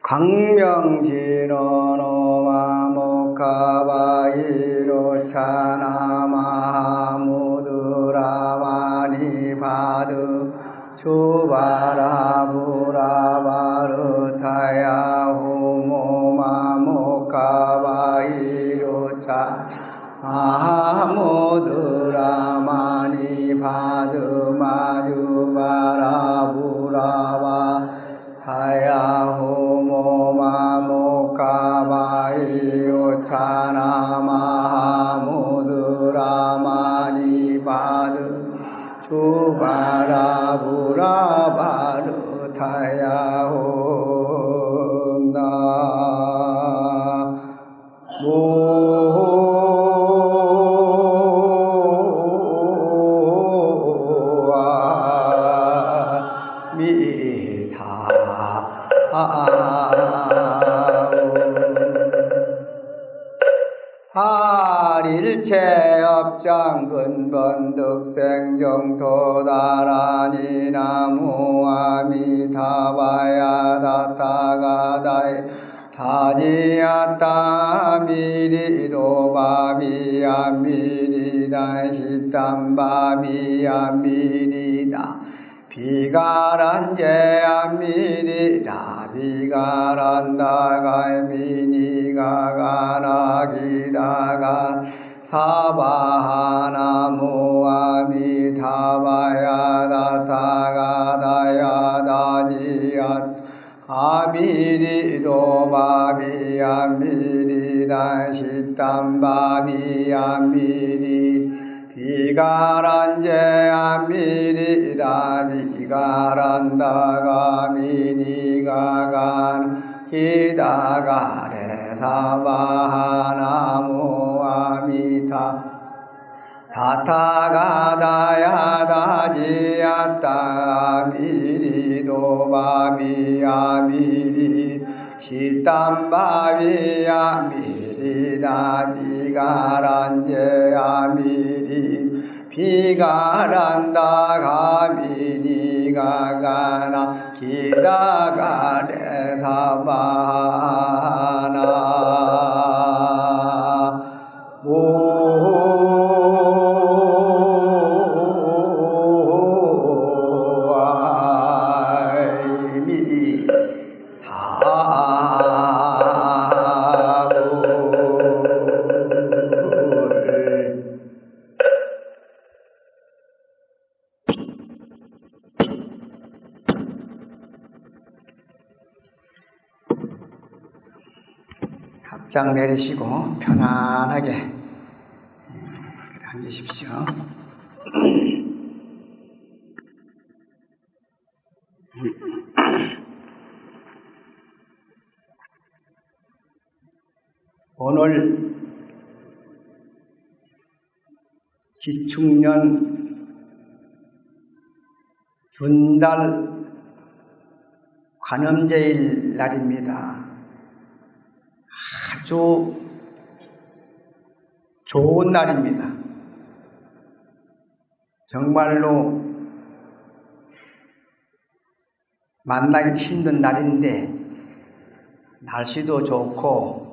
강명진어노마모카바이로 차나마하무드라마니바드 주바라부라바르타야 호모마모카바이로 차나마무드라마니바드 마주바라부라바 타야 호모마모카바이로 차나마하무드라마니바드 주바라부라바르 타야 하릴체업장 근본득생정토다라니 나무아미타바야 다타가다이 타지야따 미리도바비야 미리다 시땀바비야 미리다 비가란제야 미리다 비가란다가 미니가가나기다가 사바하나무아미타바야 다타가다야 다지야 아미리도바비야 미리다 시땀바비야 미리 비가란제야 미리다 비가란다가 미니가간 기다가레 사바하나무아미타 다타가다야 다지야따 미리도바비야 미리 시땀바비야 미리다 비가란제야 미리 비가란다가 미니가가나 기다가레 사바하나 합장 내리시고 편안하게 앉으십시오. 오늘 기축년 윤달 관음제일 날입니다. 아주 좋은 날입니다. 정말로 만나기 힘든 날인데 날씨도 좋고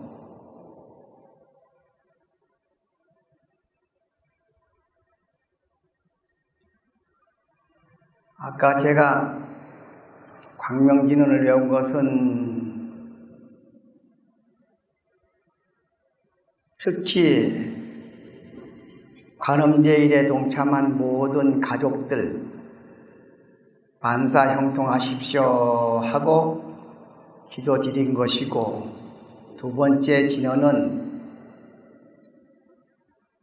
아까 제가 광명진언을 외운 것은 특히 관음제일에 동참한 모든 가족들 만사 형통하십시오 하고 기도드린 것이고, 두 번째 진언은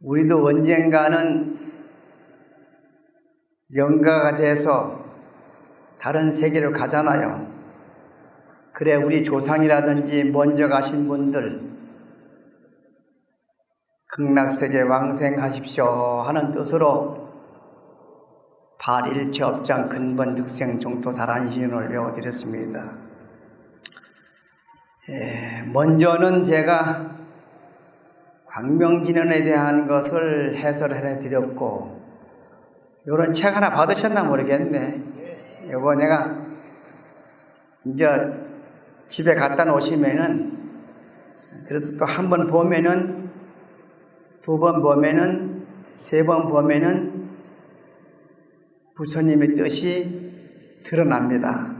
우리도 언젠가는 영가가 돼서 다른 세계로 가잖아요. 그래 우리 조상이라든지 먼저 가신 분들 극락세계 왕생하십시오 하는 뜻으로 발일체업장 근본득생 종토다란신을 외워드렸습니다. 먼저는 제가 광명진언에 대한 것을 해설해 드렸고, 요런 책 하나 받으셨나 모르겠네. 요거 내가 이제 집에 갖다 놓으시면은 그래도 또 한 번 보면은 두 번 보면은 세 번 보면은 부처님의 뜻이 드러납니다.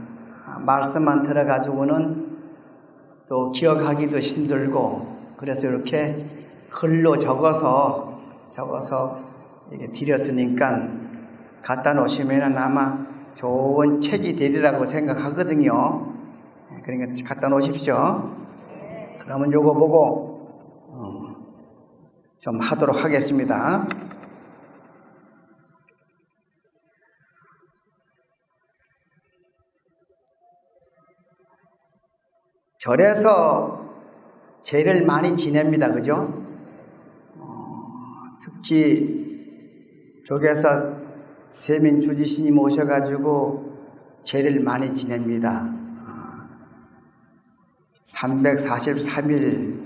말씀만 들어가지고는 또 기억하기도 힘들고 그래서 이렇게 글로 적어서 이렇게 드렸으니까 갖다 놓으시면은 아마 좋은 책이 되리라고 생각하거든요. 그러니까 갖다 놓으십시오. 그러면 요거 보고 좀 하도록 하겠습니다. 절에서 제를 많이 지냅니다. 그죠? 특히 조계사 세민주지스님 오셔가지고 제를 많이 지냅니다. 343일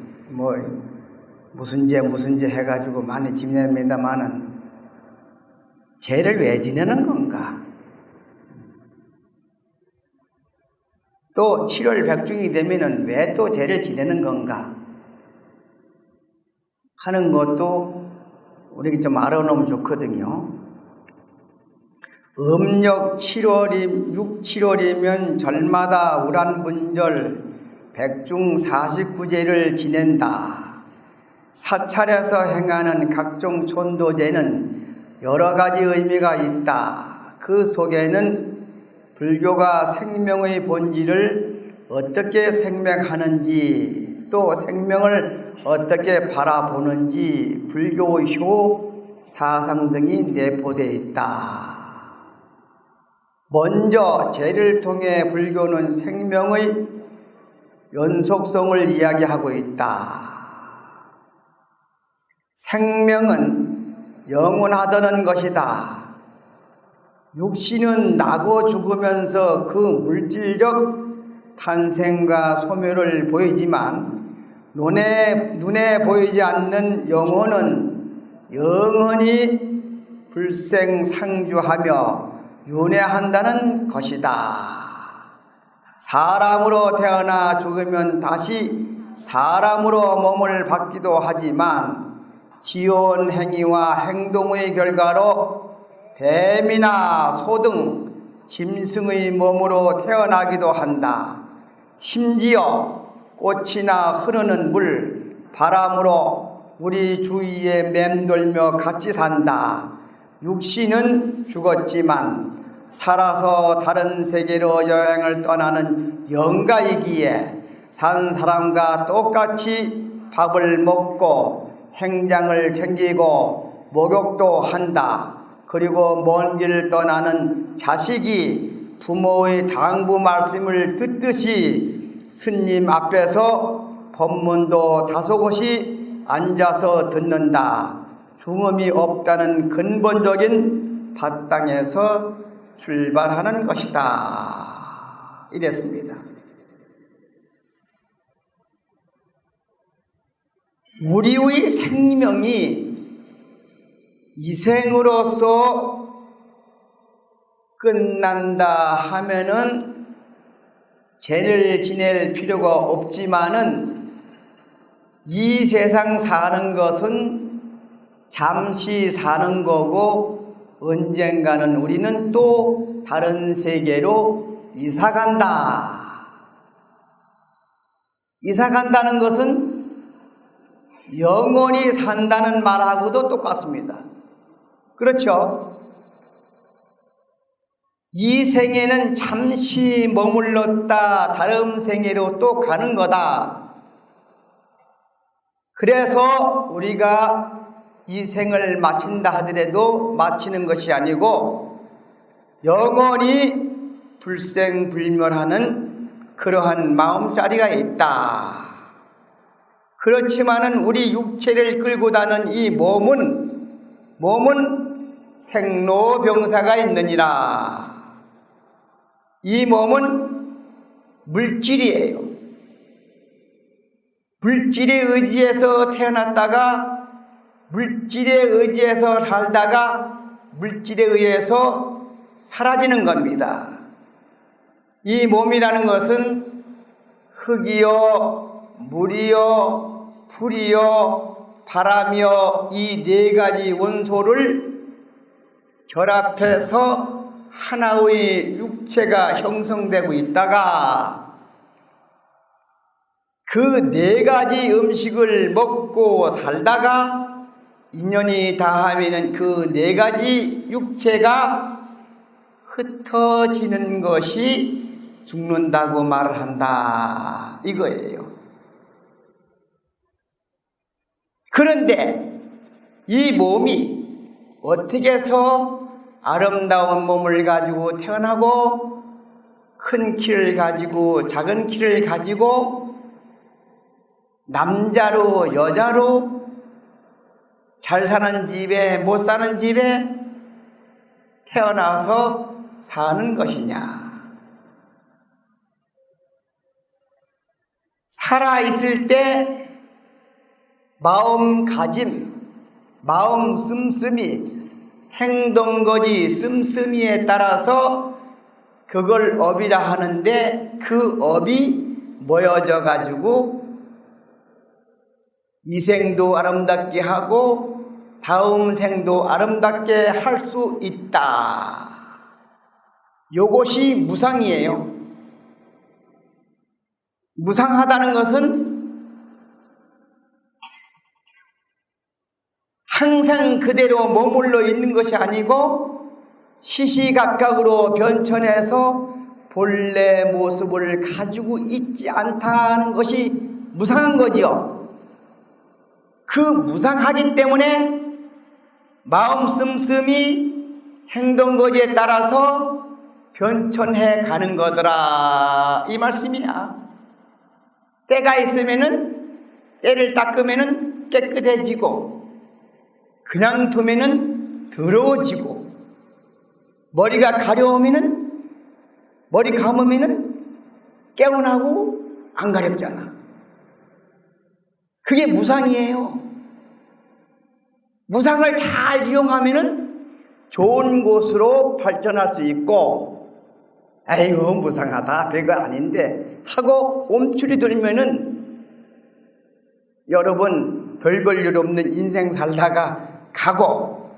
무슨 제 해가지고 많이 지냅니다만은 제를 왜 지내는 건가? 또 7월 백중이 되면은 왜 또 제를 지내는 건가? 하는 것도 우리가 좀 알아놓으면 좋거든요. 음력 7월이 6, 7월이면 절마다 우란분절 백중 49제를 지낸다. 사찰에서 행하는 각종 촌도제는 여러 가지 의미가 있다. 그 속에는 불교가 생명의 본질을 어떻게 생명하는지 또 생명을 어떻게 바라보는지 불교의 효, 사상 등이 내포되어 있다. 먼저 제를 통해 불교는 생명의 연속성을 이야기하고 있다. 생명은 영원하다는 것이다. 육신은 나고 죽으면서 그 물질적 탄생과 소멸을 보이지만 눈에 보이지 않는 영혼은 영원히 불생상주하며 윤회한다는 것이다. 사람으로 태어나 죽으면 다시 사람으로 몸을 받기도 하지만 지어온 행위와 행동의 결과로 뱀이나 소 등 짐승의 몸으로 태어나기도 한다. 심지어 꽃이나 흐르는 물, 바람으로 우리 주위에 맴돌며 같이 산다. 육신은 죽었지만 살아서 다른 세계로 여행을 떠나는 영가이기에 산 사람과 똑같이 밥을 먹고 행장을 챙기고 목욕도 한다. 그리고 먼 길 떠나는 자식이 부모의 당부 말씀을 듣듯이 스님 앞에서 법문도 다소곳이 앉아서 듣는다. 죽음이 없다는 근본적인 바탕에서 출발하는 것이다. 이랬습니다. 우리의 생명이 이생으로서 끝난다 하면은 죄를 지낼 필요가 없지만은 이 세상 사는 것은 잠시 사는 거고 언젠가는 우리는 또 다른 세계로 이사간다. 이사간다는 것은 영원히 산다는 말하고도 똑같습니다. 그렇죠? 이 생에는 잠시 머물렀다 다른 생애로 또 가는 거다. 그래서 우리가 이 생을 마친다 하더라도 마치는 것이 아니고 영원히 불생불멸하는 그러한 마음자리가 있다. 그렇지만은 우리 육체를 끌고 다는 이 몸은 생로병사가 있느니라. 이 몸은 물질이에요. 물질에 의지해서 태어났다가 물질에 의지해서 살다가 물질에 의해서 사라지는 겁니다. 이 몸이라는 것은 흙이요, 물이요, 불이요, 바람이요, 이 네 가지 원소를 결합해서 하나의 육체가 형성되고 있다가 그 네 가지 음식을 먹고 살다가 인연이 다하면은 그 네 가지 육체가 흩어지는 것이 죽는다고 말을 한다 이거예요. 그런데 이 몸이 어떻게 해서 아름다운 몸을 가지고 태어나고 큰 키를 가지고 작은 키를 가지고 남자로 여자로 잘 사는 집에 못 사는 집에 태어나서 사는 것이냐? 살아있을 때 마음가짐, 마음 씀씀이, 행동거리 씀씀이에 따라서 그걸 업이라 하는데 그 업이 모여져 가지고 이 생도 아름답게 하고 다음 생도 아름답게 할 수 있다. 요것이 무상이에요. 무상하다는 것은 항상 그대로 머물러 있는 것이 아니고 시시각각으로 변천해서 본래 모습을 가지고 있지 않다는 것이 무상한 거지요. 그 무상하기 때문에 마음 씀씀이 행동거지에 따라서 변천해 가는 거더라 이 말씀이야. 때가 있으면은 때를 닦으면은 깨끗해지고 그냥 두면은 더러워지고 머리가 가려우면은 머리 감으면은 깨어나고 안 가렵잖아. 그게 무상이에요. 무상을 잘 이용하면은 좋은 곳으로 발전할 수 있고, 아이고 무상하다 별거 아닌데 하고 옴추리 들면은 여러분 별 볼 일 없는 인생 살다가 가고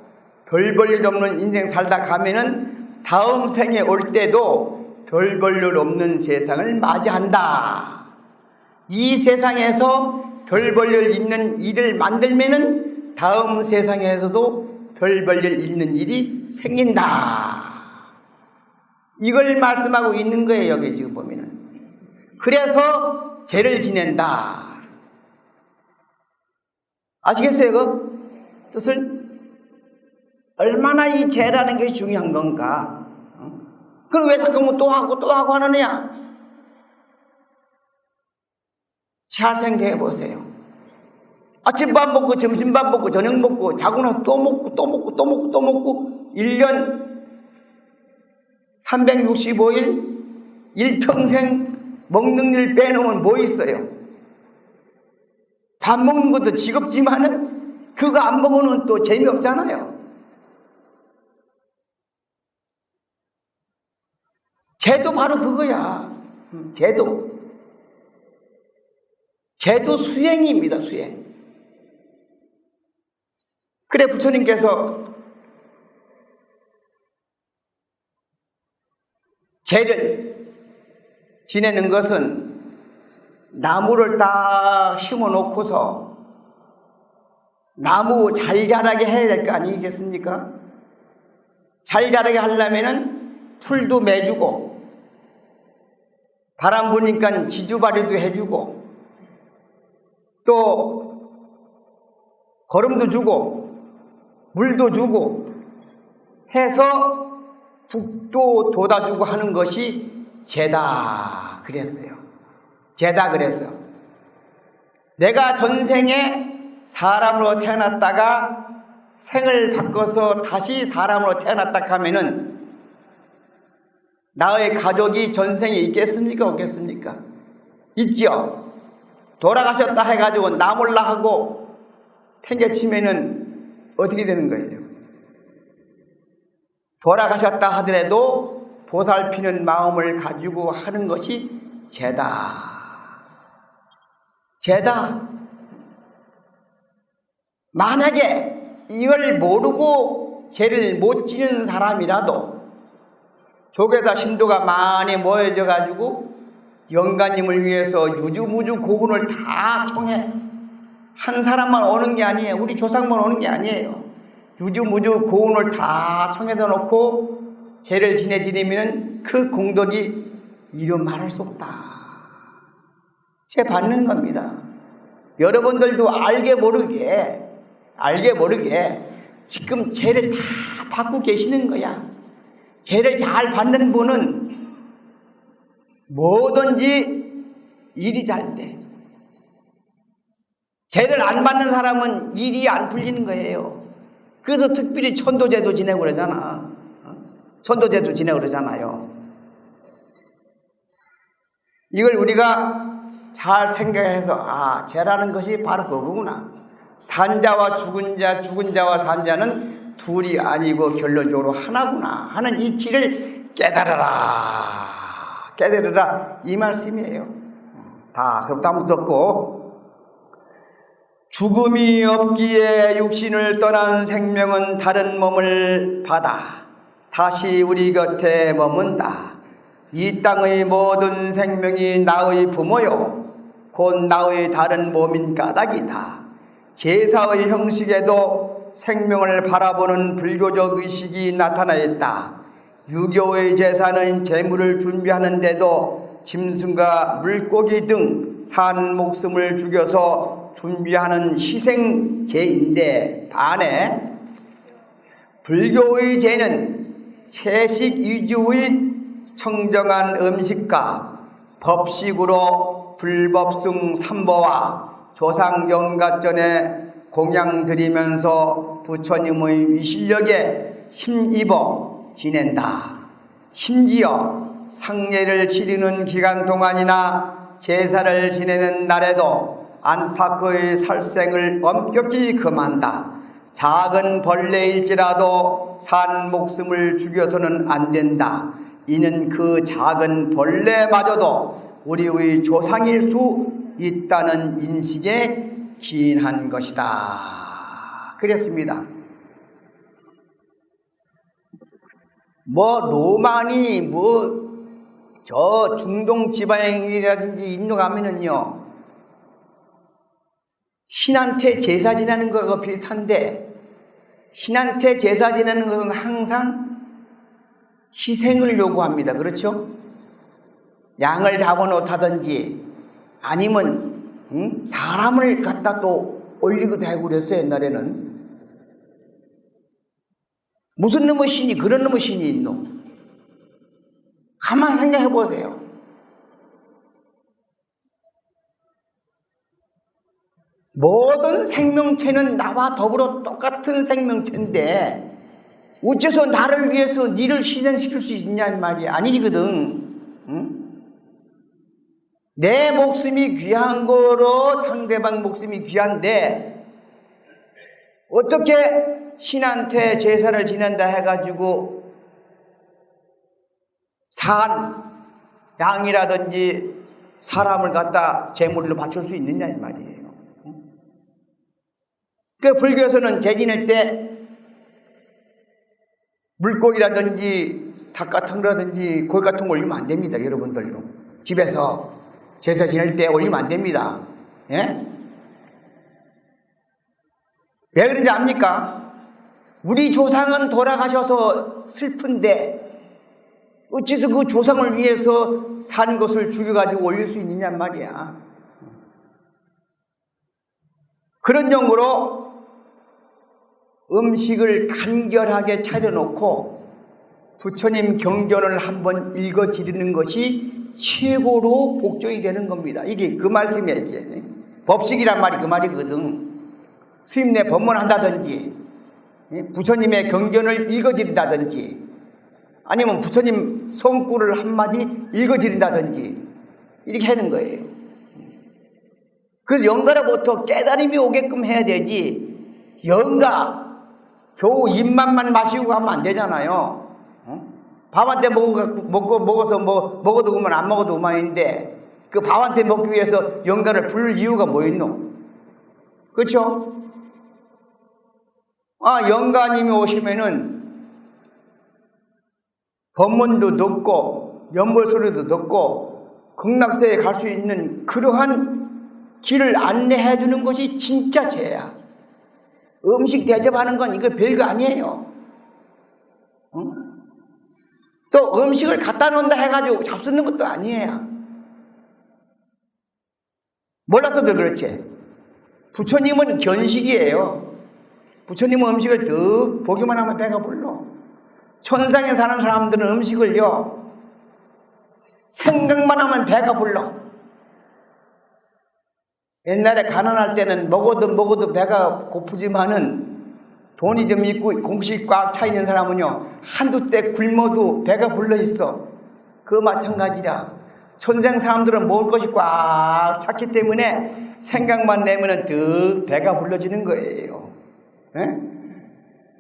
별 볼 일 없는 인생 살다 가면은 다음 생에 올 때도 별 볼 일 없는 세상을 맞이한다. 이 세상에서 별 볼 일 있는 일을 만들면은 다음 세상에서도 별 볼 일 있는 일이 생긴다. 이걸 말씀하고 있는 거예요. 여기 지금 보면은. 그래서 죄를 지낸다. 아시겠어요? 그 뜻을? 얼마나 이 죄라는 게 중요한 건가? 그럼 왜 자꾸 또 하고 또 하고 하느냐? 잘 생각해 보세요. 아침밥 먹고 점심밥 먹고 저녁 먹고 자고 나서 또 먹고 또 먹고 또 먹고 또 먹고 1년 365일 일평생 먹는 일 빼놓으면 뭐 있어요? 밥 먹는 것도 지겹지만은 그거 안 먹으면 또 재미없잖아요. 죄도 바로 그거야. 죄도 수행입니다. 수행. 그래 부처님께서 죄를 지내는 것은 나무를 딱 심어놓고서 나무 잘 자라게 해야 될 거 아니겠습니까? 잘 자라게 하려면은 풀도 매주고 바람 부니까 지주발이도 해주고 또 거름도 주고 물도 주고 해서 북도 돋아주고 하는 것이 죄다 그랬어요. 죄다 그랬어. 내가 전생에 사람으로 태어났다가 생을 바꿔서 다시 사람으로 태어났다 하면은 나의 가족이 전생에 있겠습니까? 없겠습니까? 있죠. 돌아가셨다 해가지고 나 몰라 하고 팽개치면은 어떻게 되는 거예요? 돌아가셨다 하더라도 보살피는 마음을 가지고 하는 것이 죄다. 죄다. 만약에 이걸 모르고 죄를 못 지는 사람이라도 족에다 신도가 많이 모여져 가지고 영가님을 위해서 유주무주 고군을 다 통해 한 사람만 오는 게 아니에요. 우리 조상만 오는 게 아니에요. 유주무주 고군을 다 성에다 놓고 죄를 지내드리면 그 공덕이 이루 말할 수 없다. 죄 받는 겁니다. 여러분들도 알게 모르게 지금 죄를 다 받고 계시는 거야. 죄를 잘 받는 분은 뭐든지 일이 잘 돼. 죄를 안 받는 사람은 일이 안 풀리는 거예요. 그래서 특별히 천도제도 지내고 그러잖아. 천도제도 지내고 그러잖아요. 이걸 우리가 잘 생각해서 죄라는 것이 바로 그거구나. 산자와 죽은 자, 죽은 자와 산자는 둘이 아니고 결론적으로 하나구나 하는 이치를 깨달아라 이 말씀이에요. 그럼 한번 듣고, 죽음이 없기에 육신을 떠난 생명은 다른 몸을 받아 다시 우리 곁에 머문다. 이 땅의 모든 생명이 나의 부모요 곧 나의 다른 몸인 까닭이다. 제사의 형식에도 생명을 바라보는 불교적 의식이 나타나 있다. 유교의 제사는 제물을 준비하는데도 짐승과 물고기 등 산 목숨을 죽여서 준비하는 희생제인데, 반해 불교의 제는 채식 위주의 청정한 음식과 법식으로 불법승 삼보와 조상 영가전에 공양 드리면서 부처님의 위실력에 힘입어 지낸다. 심지어 상례를 치르는 기간 동안이나 제사를 지내는 날에도 안팎의 살생을 엄격히 금한다. 작은 벌레일지라도 산 목숨을 죽여서는 안 된다. 이는 그 작은 벌레마저도 우리의 조상일 수 있다는 인식에 기인한 것이다. 그랬습니다. 로마니 저 중동 지방이라든지 인도 가면은요, 신한테 제사 지내는 거하고 비슷한데, 신한테 제사 지내는 것은 항상 희생을 요구합니다. 그렇죠? 양을 잡아놓다든지 아니면 사람을 갖다 또 올리기도 하고 그랬어요. 옛날에는. 무슨 놈의 신이 그런 놈의 신이 있노? 가만 생각해 보세요. 모든 생명체는 나와 더불어 똑같은 생명체인데 어째서 나를 위해서 니를 희생시킬 수 있냐는 말이 아니거든. 응? 내 목숨이 귀한 거로 상대방 목숨이 귀한데 어떻게 신한테 제사를 지낸다 해가지고 산 양이라든지 사람을 갖다 제물로 바칠 수 있느냐 이 말이에요. 그 불교에서는 제 지낼 때 물고기라든지 닭 같은 거라든지 고기 같은 거 올리면 안 됩니다. 여러분들도 집에서 제사 지낼 때 올리면 안 됩니다. 예? 왜 그런지 압니까? 우리 조상은 돌아가셔서 슬픈데 어째서 그 조상을 위해서 산 것을 죽여가지고 올릴 수 있느냐 말이야. 그런 용으로 음식을 간결하게 차려놓고 부처님 경전을 한번 읽어드리는 것이 최고로 복종이 되는 겁니다. 이게 그 말씀이야. 이게 법식이란 말이 그 말이거든. 스님네 법문한다든지 부처님의 경전을 읽어드린다든지 아니면 부처님 성구를 한마디 읽어드린다든지 이렇게 하는 거예요. 그래서 영가로부터 깨달음이 오게끔 해야 되지, 영가 겨우 입맛만 마시고 가면 안 되잖아요. 밥 한 때 먹어서 먹어도 그만 안 먹어도 그만인데 그 밥한테 먹기 위해서 영가를 부를 이유가 뭐 있노? 그렇죠? 영가님이 오시면은 법문도 듣고 연불소리도 듣고 극락세에 갈 수 있는 그러한 길을 안내해 주는 것이 진짜 죄야. 음식 대접하는 건 이거 별거 아니에요. 또 음식을 갖다 놓는다 해가지고 잡수는 것도 아니에요. 몰라서도 그렇지. 부처님은 견식이에요. 부처님은 음식을 득 보기만 하면 배가 불러. 천상에 사는 사람들은 음식을요, 생각만 하면 배가 불러. 옛날에 가난할 때는 먹어도 배가 고프지만은 돈이 좀 있고 공식 꽉 차 있는 사람은요, 한두 때 굶어도 배가 불러 있어. 그 마찬가지라. 천상 사람들은 먹을 것이 꽉 찼기 때문에 생각만 내면은 득 배가 불러지는 거예요. 에?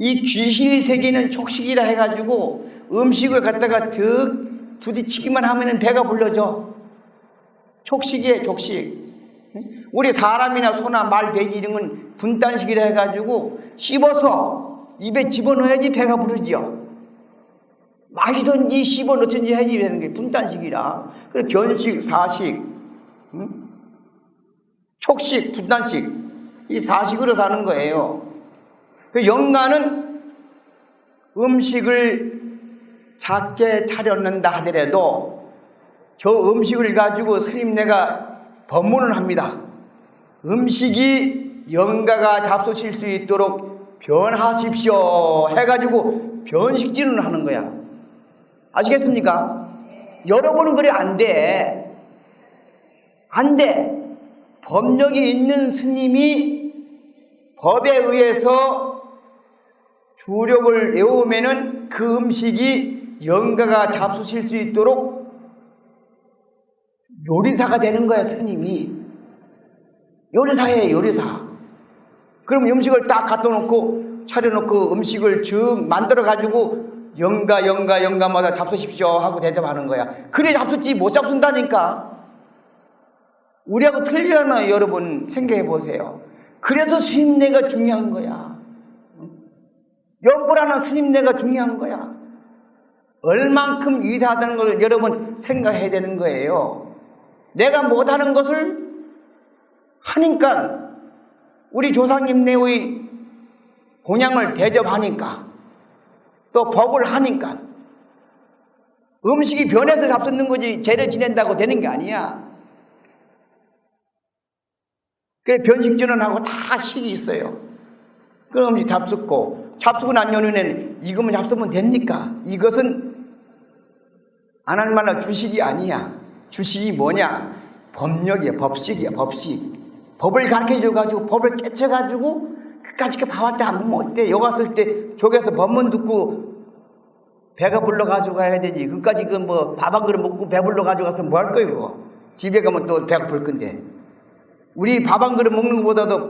이 귀신의 세계는 촉식이라 해가지고 음식을 갖다가 득 부딪히기만 하면은 배가 불러져. 촉식이에요, 촉식. 우리 사람이나 소나 말, 돼지 이런 건 분단식이라 해가지고 씹어서 입에 집어넣어야지 배가 부르지요. 마시든지 씹어넣든지 해야지 되는 게 분단식이라. 그래 견식, 사식, 촉식, 분단식, 이 사식으로 사는 거예요. 그 영가는 음식을 작게 차렸는다 하더라도 저 음식을 가지고 스님네가 법문을 합니다. 음식이 영가가 잡수실 수 있도록 변하십시오 해가지고 변식진을 하는 거야. 아시겠습니까? 여러분은 그래 안 돼. 안 돼. 법력이 있는 스님이 법에 의해서 주력을 외우면은 그 음식이 영가가 잡수실 수 있도록 요리사가 되는 거야, 스님이. 요리사예요, 요리사. 그럼 음식을 딱 갖다 놓고 차려놓고 음식을 쭉 만들어가지고 영가마다 잡수십시오 하고 대접하는 거야. 그래 잡수지 못 잡순다니까. 우리하고 틀리잖아요, 여러분. 생각해 보세요. 그래서 스님네가 중요한 거야. 연불하는 스님네가 중요한 거야. 얼만큼 위대하다는 걸 여러분 생각해야 되는 거예요. 내가 못하는 것을 하니까 우리 조상님네의 공양을 대접하니까 또 법을 하니까 음식이 변해서 잡수는 거지 죄를 지낸다고 되는 게 아니야. 그래 변식전환하고 다 식이 있어요. 그 음식 잡수고 난 연후에는 이것만 잡수면 됩니까? 이것은 안 할 만한 주식이 아니야. 주식이 뭐냐? 법력이야, 법식이야, 법식. 법을 가르쳐줘가지고 법을 깨쳐가지고 끝까지 봐왔다 하면 뭐 어때? 여기 갔을 때 저기서 법문 듣고 배가 불러가지고 가야 되지. 끝까지 그 뭐 밥 한 그릇 먹고 배불러 가지고 가서 뭐 할 거야 이거? 집에 가면 또 배가 불 건데. 우리 밥 한 그릇 먹는 것보다도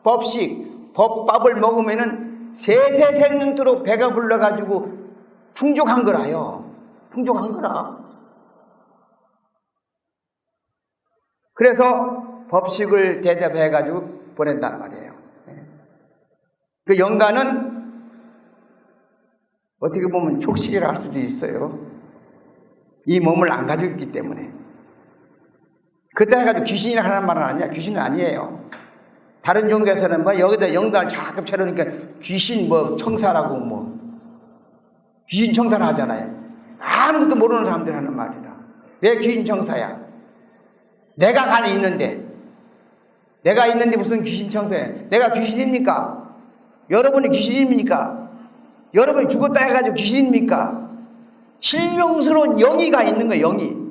법식, 법밥을 먹으면은 세세생능토록 배가 불러가지고 풍족한 거라요. 풍족한 거라. 그래서 법식을 대접해가지고 보낸단 말이에요. 그 영가는 어떻게 보면 촉식이라 할 수도 있어요. 이 몸을 안 가지고 있기 때문에. 그때 해가지고 귀신이라 하는 말은 아니야. 귀신은 아니에요. 다른 종교에서는 뭐 여기다 영가를 자꾸 차려놓으니까 귀신 뭐 청사라고 뭐 귀신 청사를 하잖아요. 아무것도 모르는 사람들이 하는 말이라. 왜 귀신 청사야? 내가 간에 있는데 무슨 귀신 청사야? 내가 귀신입니까? 여러분이 귀신입니까? 여러분이 죽었다 해가지고 귀신입니까? 신령스러운 영이가 있는 거예요. 영이.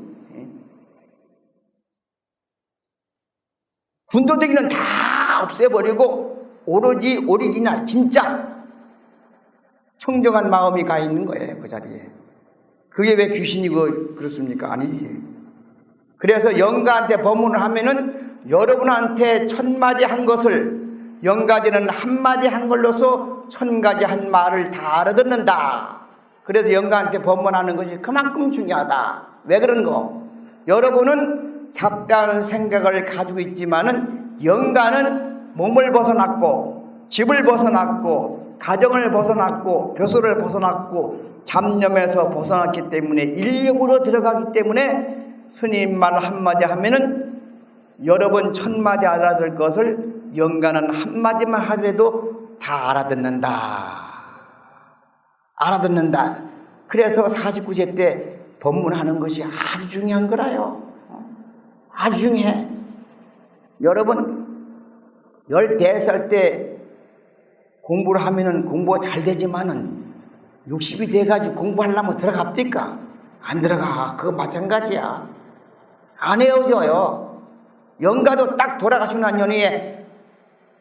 군도대기는 다 없애버리고 오로지 오리지널 진짜 청정한 마음이 가 있는 거예요. 그 자리에. 그게 왜 귀신이고 그렇습니까? 아니지. 그래서 영가한테 법문을 하면은 여러분한테 1000마디 한 것을 영가지는 한마디 한 걸로서 1000가지 한 말을 다 알아듣는다. 그래서 영가한테 법문하는 것이 그만큼 중요하다. 왜 그런 거? 여러분은 잡다한 생각을 가지고 있지만은 영가는 몸을 벗어났고 집을 벗어났고 가정을 벗어났고 벼슬을 벗어났고 잡념에서 벗어났기 때문에 인력으로 들어가기 때문에 스님 말 한마디 하면은 여러분 천마디 알아들 것을 영가는 한마디만 하더라도 다 알아듣는다. 그래서 49세 때 법문하는 것이 아주 중요한 거라요. 아주 중요해. 여러분 14살 때 공부를 하면은 공부가 잘 되지만은 60이 돼가지고 공부하려면 들어갑니까? 안 들어가. 그거 마찬가지야. 안 헤어져요. 영가도 딱 돌아가시고 난 연후에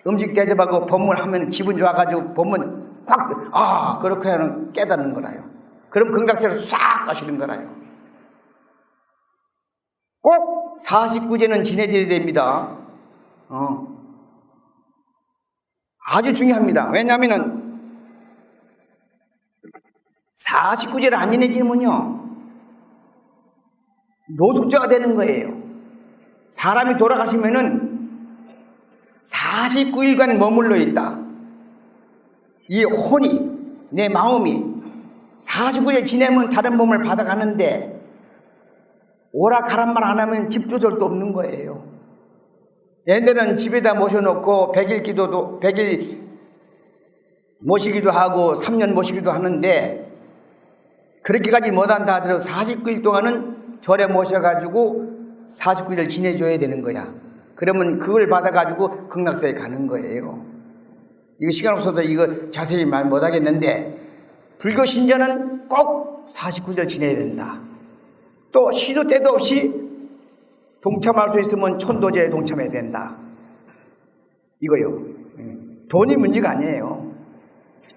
음식 대접하고 법문하면 기분 좋아가지고 법문 콱 그렇게 하는 깨닫는 거라요. 그럼 극락세로 싹 가시는 거라요. 꼭 49제는 지내드려야 됩니다. 아주 중요합니다. 왜냐하면은 49제를 안 지내지면요 노숙자가 되는 거예요. 사람이 돌아가시면은 49일간 머물러 있다. 이 혼이, 내 마음이 49일 지내면 다른 몸을 받아가는데 오라 가란 말 안 하면 집 조절도 없는 거예요. 얘네들은 집에다 모셔놓고 100일 기도도 100일 모시기도 하고 3년 모시기도 하는데 그렇게까지 못한다 하더라도 49일 동안은 절에 모셔가지고 49일을 지내줘야 되는 거야. 그러면 그걸 받아가지고 극락세에 가는 거예요. 이거 시간 없어서 이거 자세히 말 못하겠는데 불교 신자는 꼭 49일 지내야 된다. 또 시도 때도 없이 동참할 수 있으면 천도제에 동참해야 된다. 이거요. 돈이 문제가 아니에요.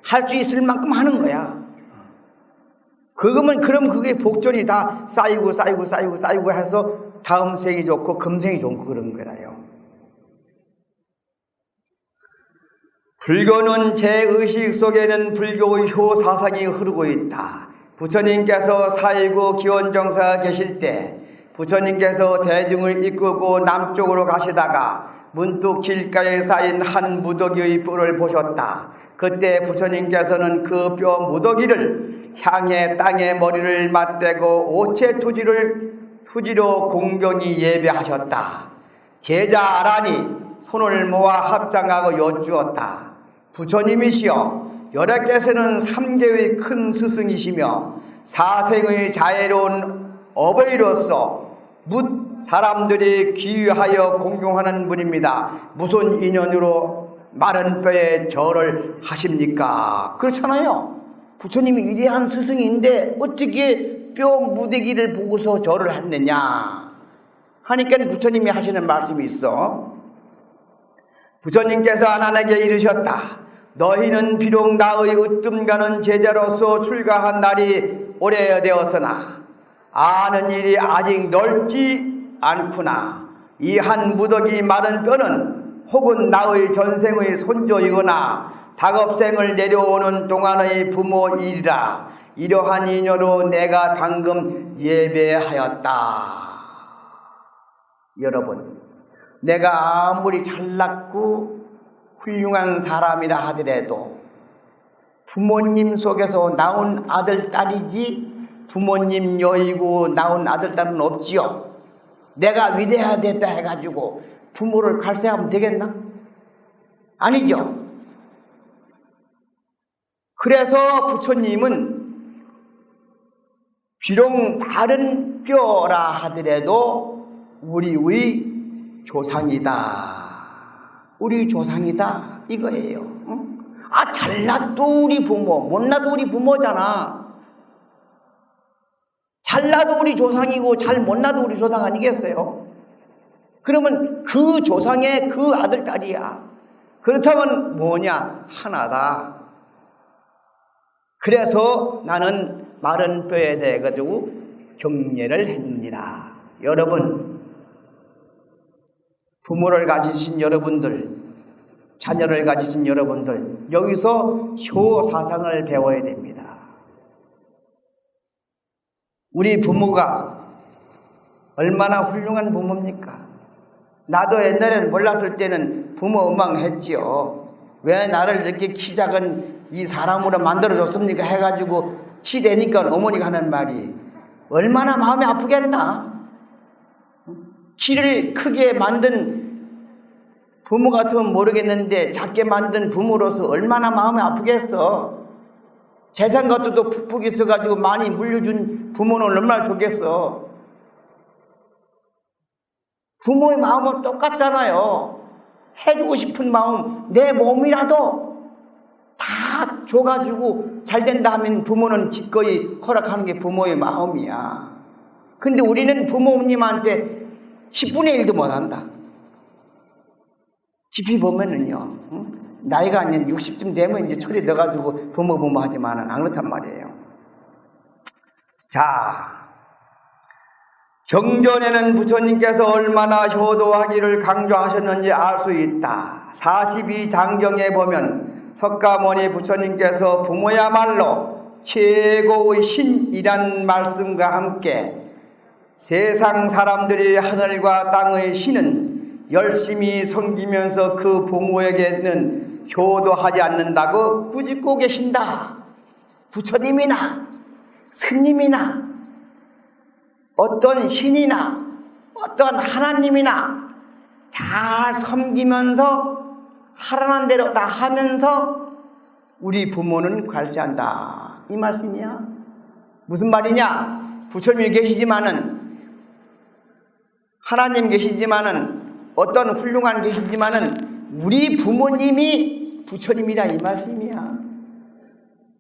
할 수 있을 만큼 하는 거야. 그러면 그게 복전이 다 쌓이고 해서 다음 생이 좋고 금생이 좋고 그런 거라요. 불교는 제 의식 속에는 불교의 효사상이 흐르고 있다. 부처님께서 4.19 기원정사 계실 때 부처님께서 대중을 이끌고 남쪽으로 가시다가 문득 길가에 쌓인 한 무더기의 뼈를 보셨다. 그때 부처님께서는 그 뼈 무더기를 향해 땅에 머리를 맞대고 오체 투지로 공경히 예배하셨다. 제자 아란이 손을 모아 합장하고 여쭈었다. 부처님이시여, 여러께서는 3계의 큰 스승이시며 사생의 자애로운 어버이로서 묻 사람들이 귀하여 공경하는 분입니다. 무슨 인연으로 마른 뼈에 절을 하십니까? 그렇잖아요. 부처님이 위대한 스승인데 어떻게 뼈 무더기를 보고서 절을 했느냐 하니까 부처님이 하시는 말씀이 있어. 부처님께서 아난에게 이르셨다. 너희는 비록 나의 으뜸가는 제자로서 출가한 날이 오래되었으나 아는 일이 아직 넓지 않구나. 이 한 무더기 마른 뼈는 혹은 나의 전생의 손조이거나 다급생을 내려오는 동안의 부모 일이라. 이러한 인연으로 내가 방금 예배하였다. 여러분, 내가 아무리 잘났고 훌륭한 사람이라 하더라도 부모님 속에서 나온 아들, 딸이지 부모님 여의고 나온 아들, 딸은 없지요. 내가 위대하다 해가지고 부모를 갈세하면 되겠나? 아니죠. 그래서 부처님은 비록 마른 뼈라 하더라도 우리의 조상이다. 우리 조상이다 이거예요. 응? 잘나도 우리 부모, 못나도 우리 부모잖아. 잘나도 우리 조상이고 잘 못나도 우리 조상 아니겠어요? 그러면 그 조상의 그 아들, 딸이야. 그렇다면 뭐냐? 하나다. 그래서 나는 마른 뼈에 대해 가지고 경례를 했느니라. 여러분, 부모를 가지신 여러분들, 자녀를 가지신 여러분들, 여기서 효사상을 배워야 됩니다. 우리 부모가 얼마나 훌륭한 부모입니까? 나도 옛날에는 몰랐을 때는 부모 원망했지요. 왜 나를 이렇게 키 작은 이 사람으로 만들어줬습니까? 해가지고 치대니까 어머니가 하는 말이 얼마나 마음이 아프겠나? 키를 크게 만든 부모 같으면 모르겠는데 작게 만든 부모로서 얼마나 마음이 아프겠어. 재산 것도 푹푹 있어가지고 많이 물려준 부모는 얼마나 좋겠어. 부모의 마음은 똑같잖아요. 해주고 싶은 마음, 내 몸이라도 다 줘가지고 잘 된다 하면 부모는 기꺼이 허락하는 게 부모의 마음이야. 근데 우리는 부모님한테 10분의 1도 못한다. 깊이 보면은요, 나이가 아닌 60쯤 되면 이제 철이 넣어가지고 부모 하지만은 안 그렇단 말이에요. 자, 경전에는 부처님께서 얼마나 효도하기를 강조하셨는지 알 수 있다. 42장경에 보면 석가모니 부처님께서 부모야말로 최고의 신이란 말씀과 함께 세상 사람들이 하늘과 땅의 신은 열심히 섬기면서 그 부모에게는 효도하지 않는다고 꾸짖고 계신다. 부처님이나 스님이나 어떤 신이나 어떤 하나님이나 잘 섬기면서 하라는 대로 다 하면서 우리 부모는 관리한다. 이 말씀이야. 무슨 말이냐? 부처님이 계시지만은 하나님 계시지만은 어떤 훌륭한 계시지만은 우리 부모님이 부처님이라 이 말씀이야.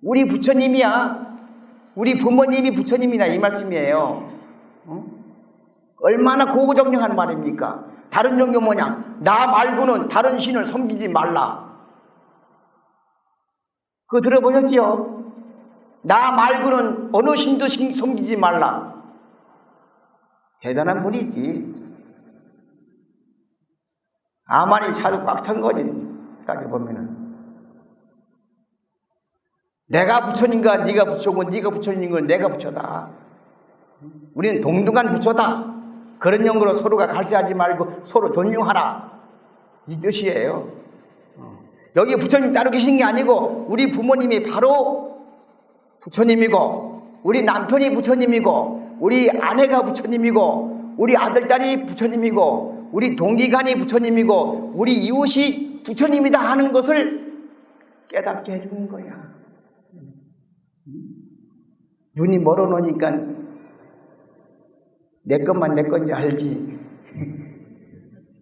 우리 부처님이야. 우리 부모님이 부처님이라 이 말씀이에요. 얼마나 고고정정한 말입니까? 다른 종교 뭐냐? 나 말고는 다른 신을 섬기지 말라. 그거 들어보셨지요? 나 말고는 어느 신도 섬기지 말라. 대단한 분이지. 아만이 차도 꽉 찬 거지. 까지 보면은 내가 부처님과 네가 부처고 네가 부처님인 건 내가 부처다. 우리는 동등한 부처다. 그런 용도로 서로가 갈시하지 말고 서로 존중하라. 이 뜻이에요. 여기 부처님 따로 계신 게 아니고 우리 부모님이 바로 부처님이고 우리 남편이 부처님이고 우리 아내가 부처님이고 우리 아들딸이 부처님이고 우리 동기간이 부처님이고 우리 이웃이 부처님이다 하는 것을 깨닫게 해주는 거야. 눈이 멀어놓으니까 내 것만 내 건지 알지.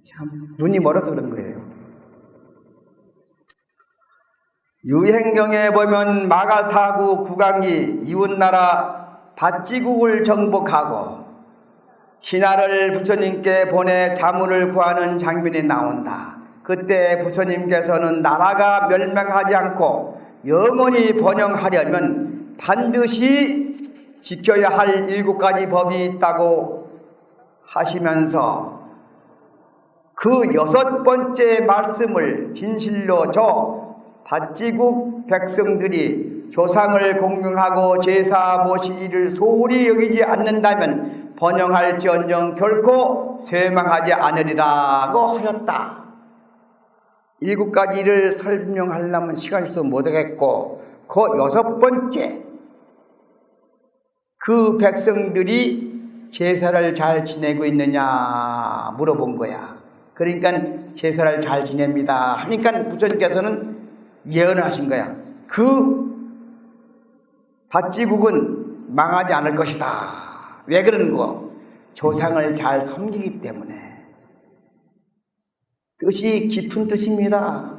참 눈이 멀어서 그런 거예요. 유행경에 보면 마갈타구 국왕이 이웃나라 밧지국을 정복하고 신하를 부처님께 보내 자문을 구하는 장면이 나온다. 그때 부처님께서는 나라가 멸망하지 않고 영원히 번영하려면 반드시 지켜야 할 7가지 법이 있다고 하시면서 그 6번째 말씀을 진실로 밧지국 백성들이 조상을 공경하고 제사 모시기를 소홀히 여기지 않는다면 번영할지언정 결코 쇠망하지 않으리라고 하였다. 7가지를 설명하려면 시간이 없어서 못하겠고 그 6번째 그 백성들이 제사를 잘 지내고 있느냐 물어본 거야. 그러니까 제사를 잘 지냅니다 하니까 부처님께서는 예언을 하신 거야. 그 밧지국은 망하지 않을 것이다. 왜 그러는 거? 조상을 잘 섬기기 때문에. 뜻이 깊은 뜻입니다.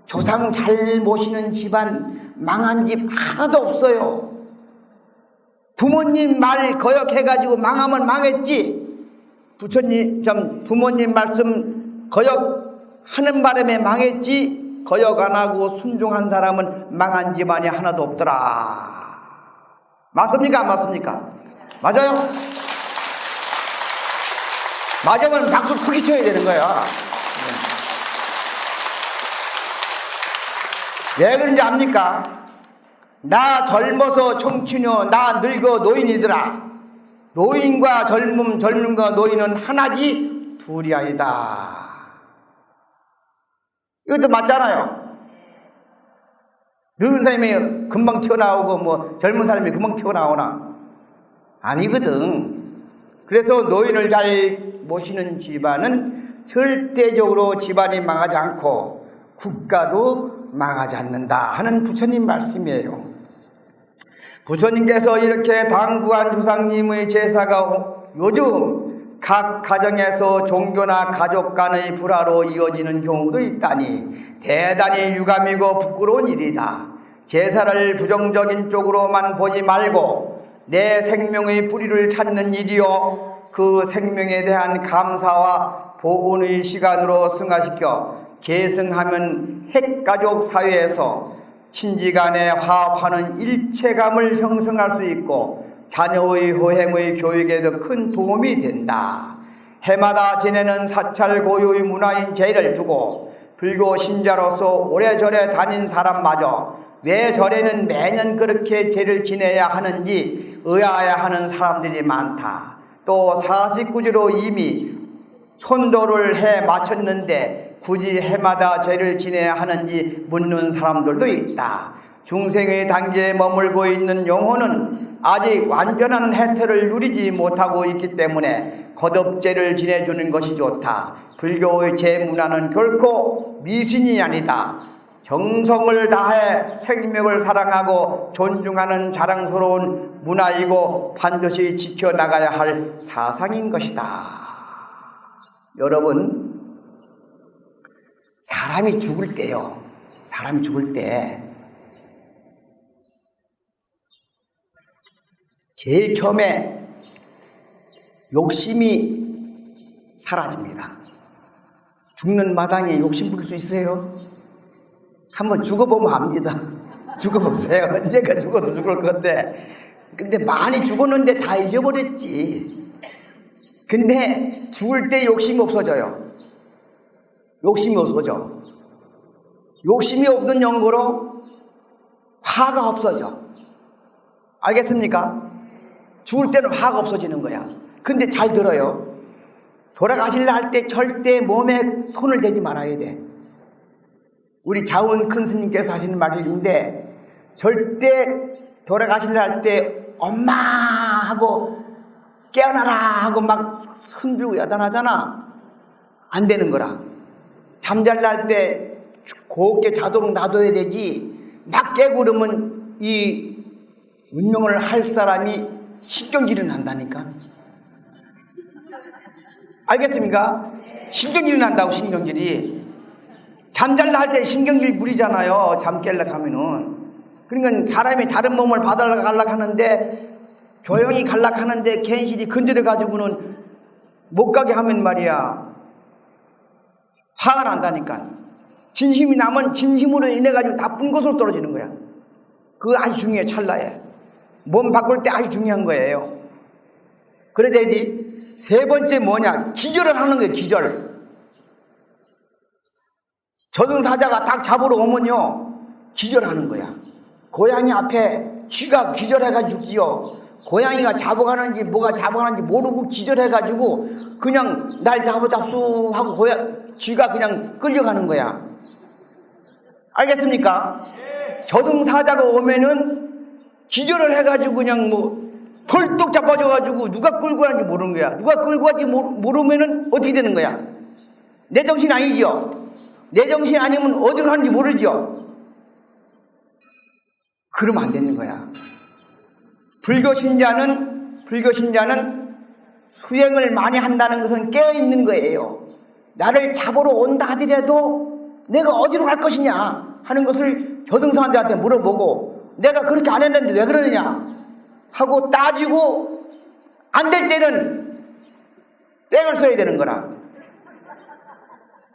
조상 잘 모시는 집안 망한 집 하나도 없어요. 부모님 말 거역해가지고 망하면 망했지. 부모님 말씀 거역하는 바람에 망했지. 거역 안 하고 순종한 사람은 망한 집안이 하나도 없더라. 맞습니까? 안 맞습니까? 맞아요? 맞으면 박수 크게 쳐야 되는 거야. 왜 그런지 압니까? 나 젊어서 청춘이요 나 늙어 노인이더라. 노인과 젊음과 노인은 하나지 둘이 아니다. 이것도 맞잖아요. 늙은 사람이 금방 튀어나오고 뭐 젊은 사람이 금방 튀어나오나? 아니거든. 그래서 노인을 잘 모시는 집안은 절대적으로 집안이 망하지 않고 국가도 망하지 않는다 하는 부처님 말씀이에요. 부처님께서 이렇게 당부한 조상님의 제사가 요즘 각 가정에서 종교나 가족 간의 불화로 이어지는 경우도 있다니 대단히 유감이고 부끄러운 일이다. 제사를 부정적인 쪽으로만 보지 말고 내 생명의 뿌리를 찾는 일이요 그 생명에 대한 감사와 보온의 시간으로 승화시켜 계승하면 핵가족 사회에서 친지간에 화합하는 일체감을 형성할 수 있고 자녀의 호행의 교육에도 큰 도움이 된다. 해마다 지내는 사찰 고유의 문화인 제를 두고 불교 신자로서 오래절에 다닌 사람마저 왜 절에는 매년 그렇게 제를 지내야 하는지 의아해하는 사람들이 많다. 또 49지로 이미 손도를 해 마쳤는데 굳이 해마다 제를 지내야 하는지 묻는 사람들도 있다. 중생의 단계에 머물고 있는 영혼은 아직 완전한 혜택을 누리지 못하고 있기 때문에 거듭 제를 지내주는 것이 좋다. 불교의 제 문화는 결코 미신이 아니다. 정성을 다해 생명을 사랑하고 존중하는 자랑스러운 문화이고 반드시 지켜나가야 할 사상인 것이다. 여러분, 사람이 죽을 때요. 사람이 죽을 때 제일 처음에 욕심이 사라집니다. 죽는 마당에 욕심 부릴 수 있어요? 한번 죽어보면 압니다. 죽어보세요. 언젠가 죽어도 죽을 건데. 근데 많이 죽었는데 다 잊어버렸지. 근데 죽을 때 욕심이 없어져요. 욕심이 없어져. 욕심이 없는 연고로 화가 없어져. 알겠습니까? 죽을 때는 화가 없어지는 거야. 근데 잘 들어요. 돌아가실라 할 때 절대 몸에 손을 대지 말아야 돼. 우리 자운 큰 스님께서 하시는 말인데 절대 돌아가실라 할 때 엄마 하고 깨어나라 하고 막 흔들고 야단하잖아. 안 되는 거라. 잠잘라 할 때 곱게 자도록 놔둬야 되지. 막 깨고 그러면 이 운명을 할 사람이 신경질이 난다니까. 알겠습니까? 신경질이 난다고. 신경질이 잠잘라 할 때 신경질 부리잖아요. 잠 깰라 하면은. 그러니까 사람이 다른 몸을 받으려고 갈락 하는데 조용히 갈락 하는데 괜시리 건드려 가지고는 못 가게 하면 말이야 화가 난다니까. 진심이 나면 진심으로 인해 가지고 나쁜 것으로 떨어지는 거야. 그거 아주 중요해. 찰나에 몸 바꿀 때 아주 중요한 거예요. 그래야 되지. 세 번째 뭐냐? 기절을 하는 거예요. 기절. 저승사자가 닭 잡으러 오면요 기절하는 거야. 고양이 앞에 쥐가 기절해가지고 죽지요. 고양이가 잡아가는지 뭐가 잡아가는지 모르고 기절해가지고 그냥 날 잡수 하고 쥐가 그냥 끌려가는 거야. 알겠습니까? 저승사자가 오면은 기절을 해가지고 그냥 뭐 펄떡 잡아줘가지고 누가 끌고 가는지 모르는 거야. 누가 끌고 가는지 모르면은 어떻게 되는 거야? 내 정신 아니죠? 내 정신 아니면 어디로 가는지 모르죠? 그러면 안 되는 거야. 불교 신자는 수행을 많이 한다는 것은 깨어있는 거예요. 나를 잡으러 온다 하더라도 내가 어디로 갈 것이냐 하는 것을 저승사자한테 물어보고 내가 그렇게 안 했는데 왜 그러느냐 하고 따지고 안 될 때는 백을 써야 되는 거라.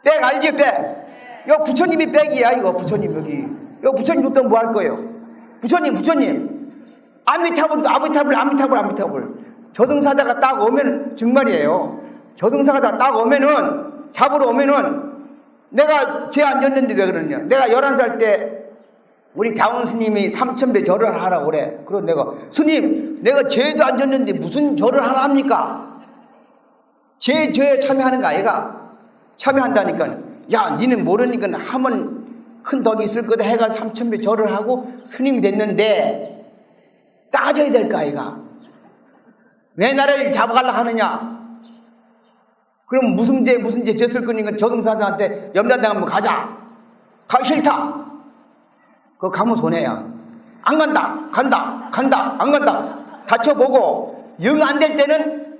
백 알지? 백. 이거 부처님이 백이야. 이거 부처님 여기. 이거 부처님 또 뭐 할 거예요? 부처님. 아미타불. 저승사자가 딱 오면 정말이에요. 저승사자가 딱 오면은 잡으러 오면은 내가 죄 안 졌는데 왜 그러냐. 내가 11살 때 우리 자원 스님이 3000배 절을 하라고 그래. 그럼 내가 스님 내가 죄도 안 졌는데 무슨 절을 하라 합니까? 죄에 참여하는 거 아이가? 참여한다니까. 야, 니는 모르니까 하면 큰 덕이 있을 거다 해가 3,000배 절을 하고 스님이 됐는데 따져야 될 거 아이가? 왜 나를 잡아가려 하느냐? 그럼 무슨 죄 졌을 거니까 저승사자한테 염라대왕 한번 가자. 가기 싫다. 그거 가면 손해야. 안 간다. 간다. 안 간다. 다쳐보고 영 안 될 때는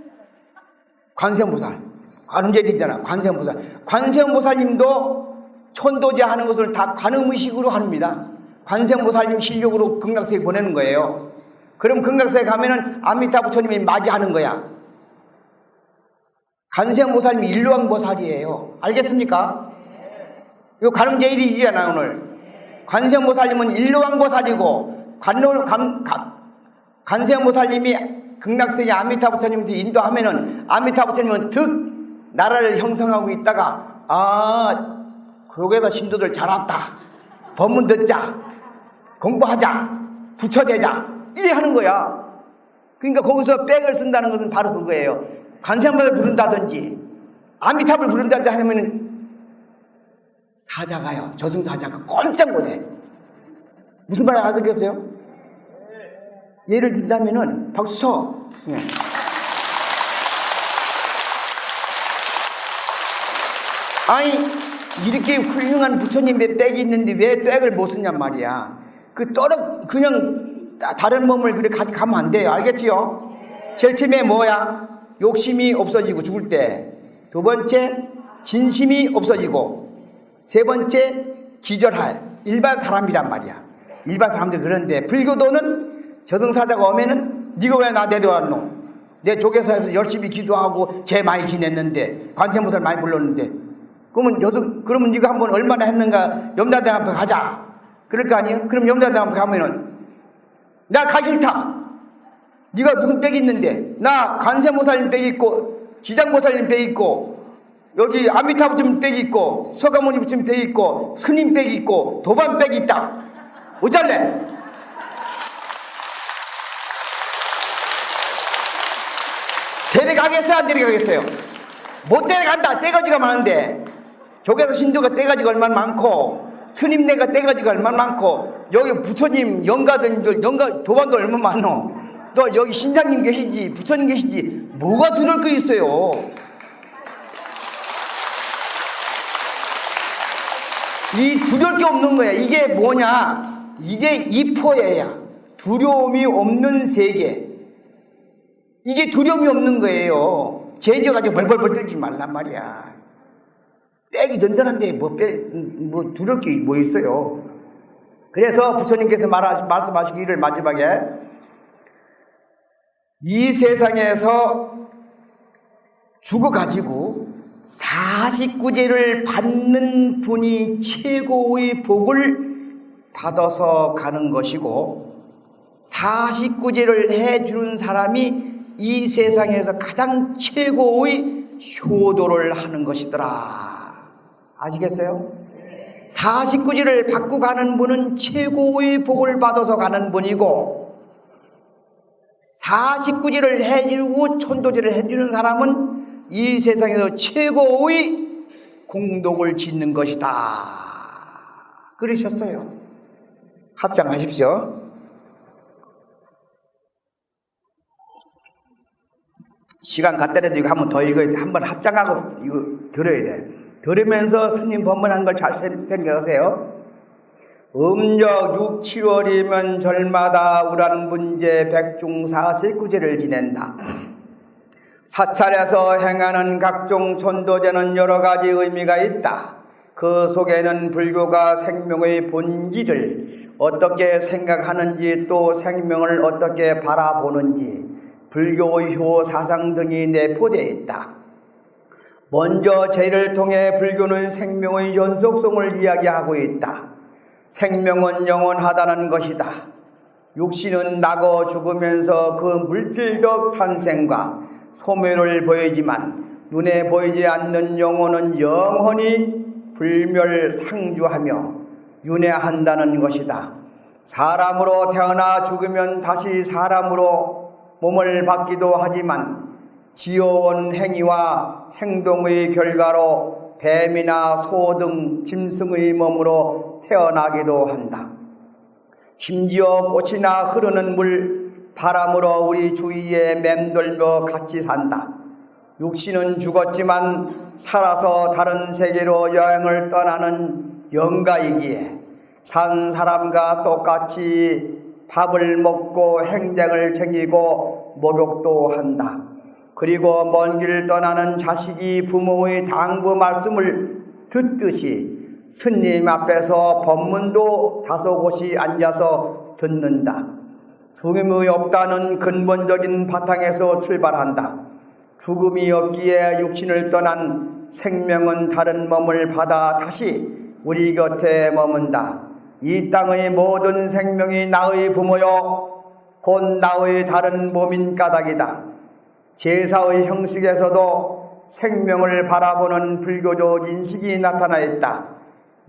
관세음보살. 관음제리잖아. 관세음보살. 관세음보살님도 천도제 하는 것을 다 관음의식으로 합니다. 관세음보살님 실력으로 극락세에 보내는 거예요. 그럼 극락세에 가면은 아미타 부처님이 맞이하는 거야. 관세음보살님이 일루왕보살이에요. 알겠습니까? 이거 관음제일이잖아 오늘. 관세음보살님은 일루왕보살이고 관세음보살님이 극락세계 아미타 부처님한테 인도하면은 아미타 부처님은 득 나라를 형성하고 있다가 그러게서 신도들 잘 왔다. 법문 듣자. 공부하자. 부처되자. 이래 하는 거야. 그러니까 거기서 백을 쓴다는 것은 바로 그거예요. 관세음보살을 부른다든지 아미타불 부른다든지 하면 사자가요. 저승사자가 꼼짝 못해. 무슨 말 알아듣겠어요? 예를 든다면은 박수 쳐. 예. 아니 이렇게 훌륭한 부처님의 백이 있는데 왜 백을 못 쓰냔 말이야. 그냥 다른 몸을 그래 가면 안 돼요. 알겠지요? 제일 처음에 뭐야? 욕심이 없어지고 죽을 때. 두 번째 진심이 없어지고. 세 번째 기절할 일반 사람이란 말이야. 일반 사람들 그런데 불교도는 저승사자가 오면은 네가 왜 나 데려왔노? 내 조계사에서 열심히 기도하고 죄 많이 지냈는데 관세음보살 많이 불렀는데 그러면 네가 한번 얼마나 했는가 염라대왕 앞에 가자. 그럴 거 아니에요? 그럼 염라대왕 앞에 가면은 나 가기 싫다. 네가 무슨 빽이 있는데 나 관세음보살님 빽이 있고 지장보살님 빽이 있고 여기 아미타 부처님 빽이 있고 서가모니 부처님 빽이 있고 스님 빽이 있고 도반 빽이 있다. 어쩔래? 데려가겠어요? 안 데려가겠어요? 못 데려간다. 떼가지가 많은데 조계사 신도가 떼가지가 얼마나 많고 스님네가 떼가지가 얼마나 많고 여기 부처님 영가들님들 도반도 얼마나 많어. 또 여기 신장님 계시지 부처님 계시지 뭐가 두려울 거 있어요. 이 두려울 게 없는 거야. 이게 뭐냐? 이게 이포예야. 두려움이 없는 세계. 이게 두려움이 없는 거예요. 죄져가지고 벌벌벌 떨지 말란 말이야. 빽이 든든한데 뭐 두려울 게 뭐 있어요. 그래서 부처님께서 말씀하시기를 마지막에 이 세상에서 죽어가지고 49제를 받는 분이 최고의 복을 받아서 가는 것이고 49제를 해주는 사람이 이 세상에서 가장 최고의 효도를 하는 것이더라. 아시겠어요? 49제를 받고 가는 분은 최고의 복을 받아서 가는 분이고 49제를 해주고 천도제를 해주는 사람은 이 세상에서 최고의 공덕을 짓는 것이다. 그러셨어요. 합장하십시오. 시간 갖다라도 이거 한번 더 읽어야 돼. 한번 합장하고 이거 들어야 돼. 들으면서 스님 법문한 걸 잘 생각하세요. 음력 6, 7월이면 절마다 우란분제 백중 49제를 지낸다. 사찰에서 행하는 각종 천도제는 여러 가지 의미가 있다. 그 속에는 불교가 생명의 본질을 어떻게 생각하는지 또 생명을 어떻게 바라보는지 불교의 효 사상 등이 내포되어 있다. 먼저 제를 통해 불교는 생명의 연속성을 이야기하고 있다. 생명은 영원하다는 것이다. 육신은 나고 죽으면서 그 물질적 탄생과 소멸을 보이지만 눈에 보이지 않는 영혼은 영원히 불멸상주하며 윤회한다는 것이다. 사람으로 태어나 죽으면 다시 사람으로 몸을 받기도 하지만 지어온 행위와 행동의 결과로 뱀이나 소 등 짐승의 몸으로 태어나기도 한다. 심지어 꽃이나 흐르는 물, 바람으로 우리 주위에 맴돌며 같이 산다. 육신은 죽었지만 살아서 다른 세계로 여행을 떠나는 영가이기에 산 사람과 똑같이 밥을 먹고 행장을 챙기고 목욕도 한다. 그리고 먼 길 떠나는 자식이 부모의 당부 말씀을 듣듯이 스님 앞에서 법문도 다소곳이 앉아서 듣는다. 죽음이 없다는 근본적인 바탕에서 출발한다. 죽음이 없기에 육신을 떠난 생명은 다른 몸을 받아 다시 우리 곁에 머문다. 이 땅의 모든 생명이 나의 부모요 곧 나의 다른 몸인 까닭이다. 제사의 형식에서도 생명을 바라보는 불교적 인식이 나타나 있다.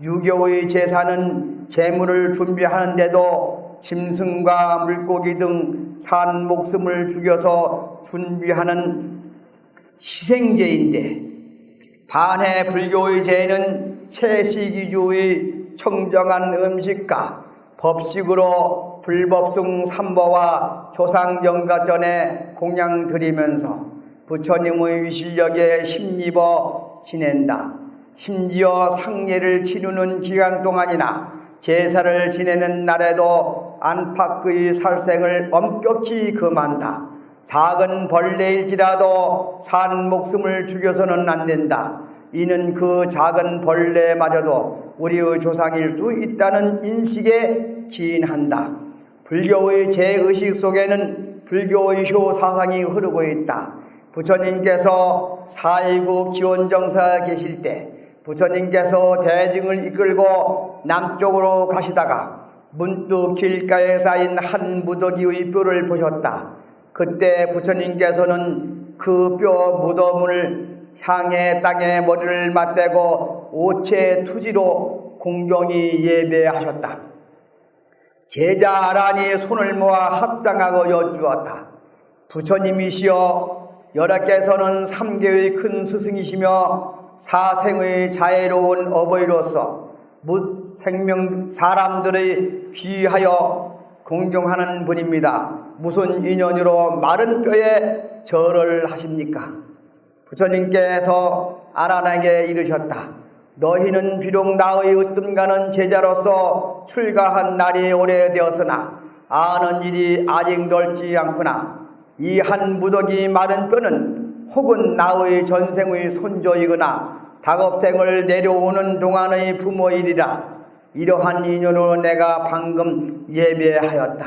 유교의 제사는 제물을 준비하는데도 짐승과 물고기 등 산 목숨을 죽여서 준비하는 희생제인데, 반해 불교의 제는 채식이주의 청정한 음식과 법식으로 불법승 삼보와 조상 영가전에 공양 드리면서 부처님의 위실력에 힘입어 지낸다. 심지어 상례를 치르는 기간 동안이나 제사를 지내는 날에도 안팎의 살생을 엄격히 금한다. 작은 벌레일지라도 산 목숨을 죽여서는 안 된다. 이는 그 작은 벌레마저도 우리의 조상일 수 있다는 인식에 기인한다. 불교의 제의식 속에는 불교의 효 사상이 흐르고 있다. 부처님께서 4.19 기원정사에 계실 때 부처님께서 대중을 이끌고 남쪽으로 가시다가 문득 길가에 쌓인 한 무더기의 뼈를 보셨다. 그때 부처님께서는 그 뼈 무덤을 향해 땅에 머리를 맞대고 오체 투지로 공경히 예배하셨다. 제자 아란이 손을 모아 합장하고 여쭈었다. 부처님이시여, 여러께서는 3계의 큰 스승이시며 사생의 자애로운 어버이로서 무생명 사람들의 귀하여 공경하는 분입니다. 무슨 인연으로 마른 뼈에 절을 하십니까? 부처님께서 아란에게 이르셨다. 너희는 비록 나의 으뜸가는 제자로서 출가한 날이 오래되었으나 아는 일이 아직 넓지 않구나. 이 한 무더기 마른 뼈는 혹은 나의 전생의 손조이거나 다급생을 내려오는 동안의 부모이리라. 이러한 인연으로 내가 방금 예배하였다.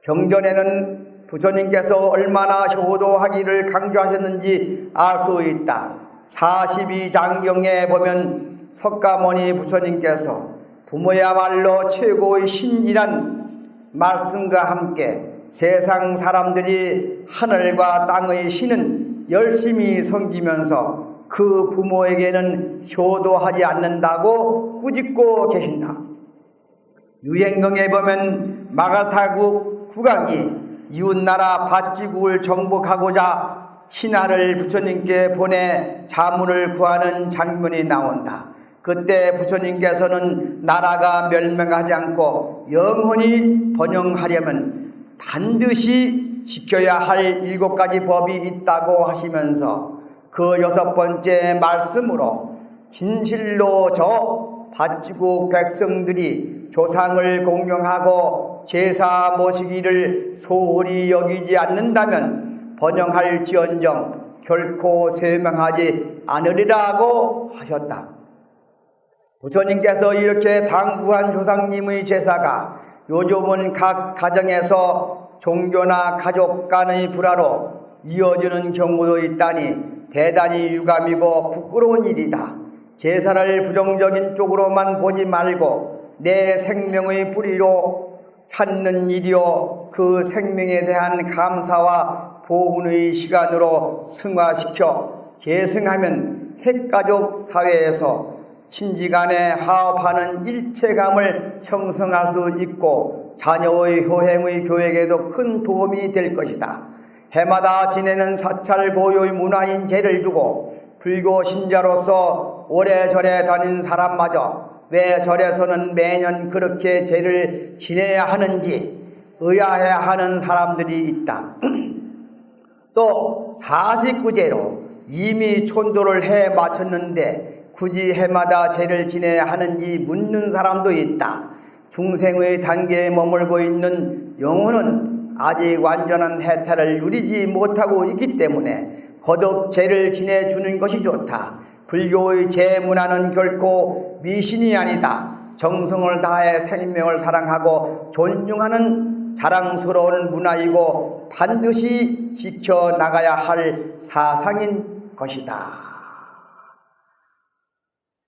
경전에는 부처님께서 얼마나 효도하기를 강조하셨는지 알 수 있다. 42장경에 보면 석가모니 부처님께서 부모야말로 최고의 신이란 말씀과 함께 세상 사람들이 하늘과 땅의 신은 열심히 섬기면서 그 부모에게는 효도하지 않는다고 꾸짖고 계신다. 유행경에 보면 마가타국 국왕이 이웃나라 밧지국을 정복하고자 신하를 부처님께 보내 자문을 구하는 장면이 나온다. 그때 부처님께서는 나라가 멸망하지 않고 영원히 번영하려면 반드시 지켜야 할 7가지 법이 있다고 하시면서 그 6번째 말씀으로 진실로 저 밧지국 백성들이 조상을 공경하고 제사 모시기를 소홀히 여기지 않는다면 번영할지언정 결코 쇠망하지 않으리라고 하셨다. 부처님께서 이렇게 당부한 조상님의 제사가 요즘은 각 가정에서 종교나 가족 간의 불화로 이어지는 경우도 있다니 대단히 유감이고 부끄러운 일이다. 제사를 부정적인 쪽으로만 보지 말고 내 생명의 뿌리로 찾는 일이요, 그 생명에 대한 감사와 보훈의 시간으로 승화시켜 계승하면 핵가족 사회에서 친지간에 화합하는 일체감을 형성할 수 있고 자녀의 효행의 교육에도 큰 도움이 될 것이다. 해마다 지내는 사찰 고유의 문화인 제를 두고 불교 신자로서 오래절에 다닌 사람마저 왜 절에서는 매년 그렇게 제를 지내야 하는지 의아해하는 사람들이 있다. 또 49제로 이미 촌도를 해 마쳤는데 굳이 해마다 제를 지내야 하는지 묻는 사람도 있다. 중생의 단계에 머물고 있는 영혼은 아직 완전한 해탈을 누리지 못하고 있기 때문에 거듭 제를 지내주는 것이 좋다. 불교의 제 문화는 결코 미신이 아니다. 정성을 다해 생명을 사랑하고 존중하는 자랑스러운 문화이고 반드시 지켜나가야 할 사상인 것이다.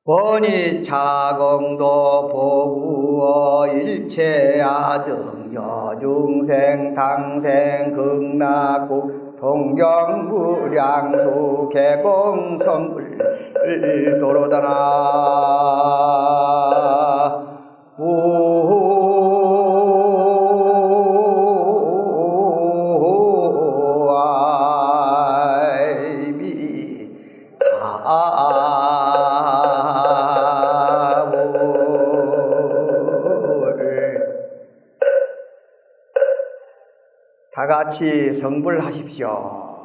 원이 자공도 보구어 일체아등 여중생 당생 극락국 동경무량수 개공성을 도로다나 다 같이 성불하십시오.